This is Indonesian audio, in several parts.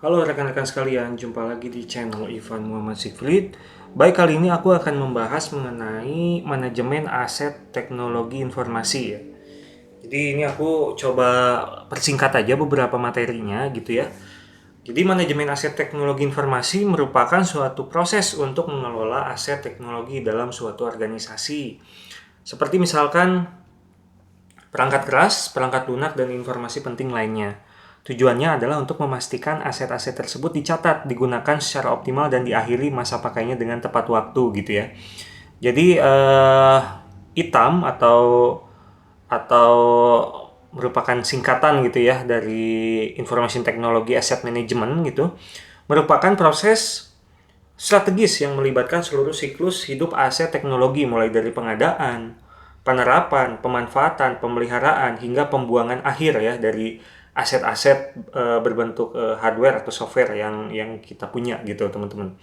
Halo rekan-rekan sekalian, jumpa lagi di channel Ivan Muhammad Sigfrid. Baik, kali ini aku akan membahas mengenai manajemen aset teknologi informasi ya. Jadi ini aku coba persingkat aja beberapa materinya gitu ya. Jadi manajemen aset teknologi informasi merupakan suatu proses untuk mengelola aset teknologi dalam suatu organisasi. Seperti misalkan perangkat keras, perangkat lunak, dan informasi penting lainnya. Tujuannya adalah untuk memastikan aset-aset tersebut dicatat, digunakan secara optimal, dan diakhiri masa pakainya dengan tepat waktu gitu ya. Jadi ITAM atau merupakan singkatan gitu ya dari Information Technology Asset Management gitu, merupakan proses strategis yang melibatkan seluruh siklus hidup aset teknologi mulai dari pengadaan, penerapan, pemanfaatan, pemeliharaan hingga pembuangan akhir ya dari aset-aset berbentuk hardware atau software yang kita punya gitu teman-teman.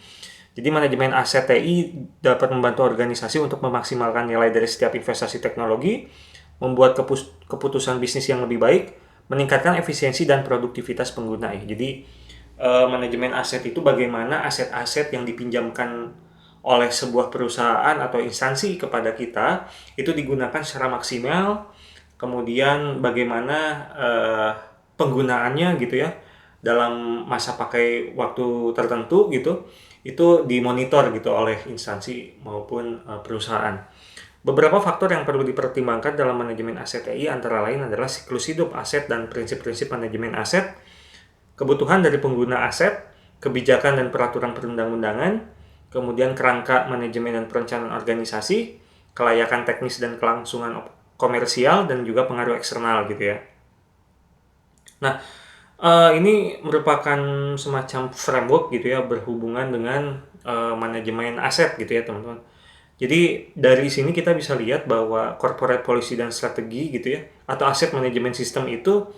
Jadi manajemen aset TI dapat membantu organisasi untuk memaksimalkan nilai dari setiap investasi teknologi, membuat keputusan bisnis yang lebih baik, meningkatkan efisiensi dan produktivitas pengguna ya. Jadi manajemen aset itu bagaimana aset-aset yang dipinjamkan oleh sebuah perusahaan atau instansi kepada kita itu digunakan secara maksimal, kemudian bagaimana penggunaannya gitu ya dalam masa pakai waktu tertentu gitu itu dimonitor gitu oleh instansi maupun perusahaan. Beberapa faktor yang perlu dipertimbangkan dalam manajemen aset TI antara lain adalah siklus hidup aset dan prinsip-prinsip manajemen aset, kebutuhan dari pengguna aset, kebijakan dan peraturan perundang-undangan, kemudian kerangka manajemen dan perencanaan organisasi, kelayakan teknis dan kelangsungan komersial, dan juga pengaruh eksternal gitu ya. Nah, ini merupakan semacam framework gitu ya berhubungan dengan manajemen aset gitu ya teman-teman. Jadi dari sini kita bisa lihat bahwa corporate policy dan strategi gitu ya atau aset manajemen sistem itu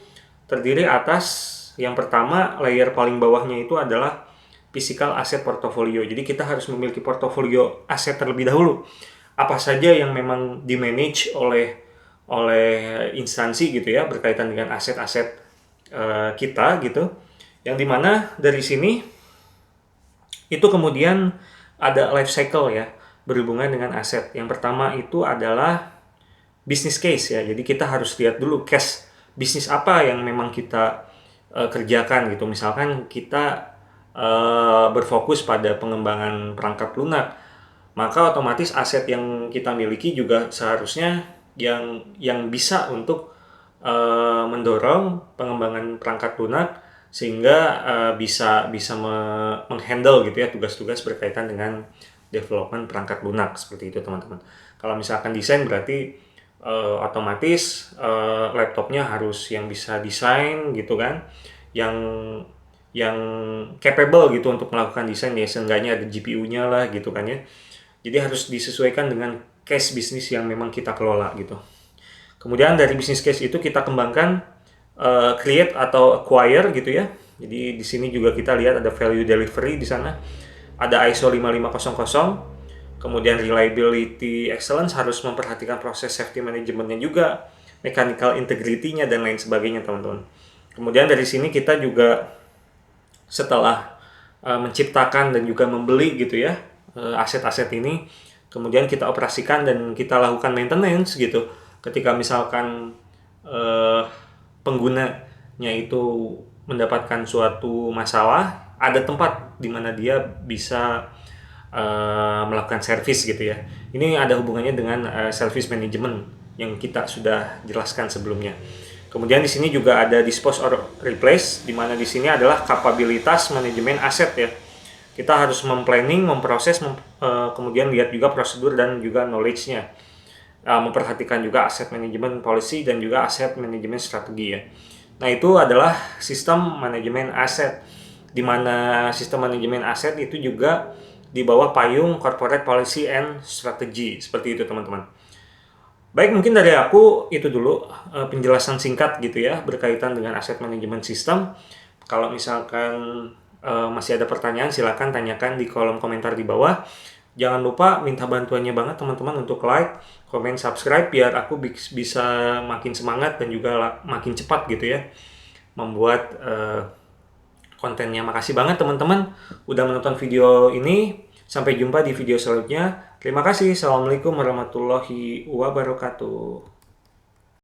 terdiri atas yang pertama layer paling bawahnya itu adalah physical asset portfolio. Jadi kita harus memiliki portofolio aset terlebih dahulu. Apa saja yang memang di manage oleh instansi gitu ya berkaitan dengan aset-aset kita gitu. Yang dimana dari sini itu kemudian ada life cycle ya berhubungan dengan aset. Yang pertama itu adalah business case ya. Jadi kita harus lihat dulu case bisnis apa yang memang kita kerjakan gitu. Misalkan kita berfokus pada pengembangan perangkat lunak, maka otomatis aset yang kita miliki juga seharusnya yang bisa untuk mendorong pengembangan perangkat lunak sehingga bisa bisa menghandle gitu ya tugas-tugas berkaitan dengan development perangkat lunak seperti itu teman-teman. Kalau misalkan desain berarti otomatis laptopnya harus yang bisa desain gitu kan, yang yang capable gitu untuk melakukan desain ya, seenggaknya ada GPU-nya lah gitu kan ya. Jadi harus disesuaikan dengan case bisnis yang memang kita kelola gitu. Kemudian dari bisnis case itu kita kembangkan create atau acquire gitu ya. Jadi di sini juga kita lihat ada value delivery di sana. Ada ISO 5500, kemudian reliability excellence harus memperhatikan proses safety manajemennya juga, mechanical integrity-nya dan lain sebagainya teman-teman. Kemudian dari sini kita juga setelah menciptakan dan juga membeli gitu ya aset-aset ini, kemudian kita operasikan dan kita lakukan maintenance gitu. Ketika misalkan penggunanya itu mendapatkan suatu masalah, ada tempat di mana dia bisa melakukan service gitu ya. Ini ada hubungannya dengan service management yang kita sudah jelaskan sebelumnya. Kemudian di sini juga ada dispose or replace, di mana di sini adalah kapabilitas manajemen aset ya. Kita harus memplanning, memproses, kemudian lihat juga prosedur dan juga knowledge-nya. Memperhatikan juga aset manajemen policy dan juga aset manajemen strategi ya. Nah, itu adalah sistem manajemen aset, di mana sistem manajemen aset itu juga di bawah payung corporate policy and strategy. Seperti itu teman-teman. Baik, mungkin dari aku itu dulu penjelasan singkat gitu ya berkaitan dengan aset manajemen sistem. Kalau misalkan masih ada pertanyaan, silakan tanyakan di kolom komentar di bawah. Jangan lupa minta bantuannya banget teman-teman untuk like, komen, subscribe biar aku bisa makin semangat dan juga makin cepat gitu ya membuat kontennya. Makasih banget teman-teman udah menonton video ini. Sampai jumpa di video selanjutnya. Terima kasih. Assalamualaikum warahmatullahi wabarakatuh.